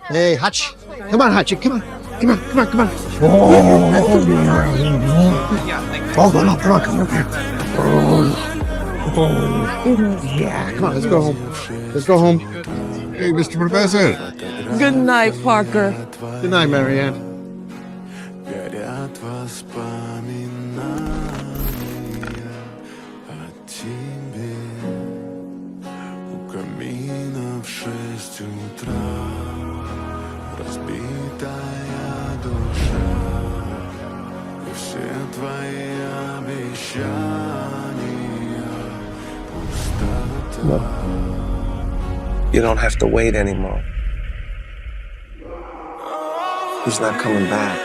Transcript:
Hey, Hachi. Come on, Hachi. Come on. Come on, come on, come on. Oh, come on, come on, come on. Yeah, come on, let's go home. Let's go home. Hey, Mr. Professor. Good night, Parker. Good night, Marianne. Горят воспоминания о тебе. У камина в 6 утра разбитая душа. И все твои обещания пустота. You don't have to wait anymore. He's not coming back.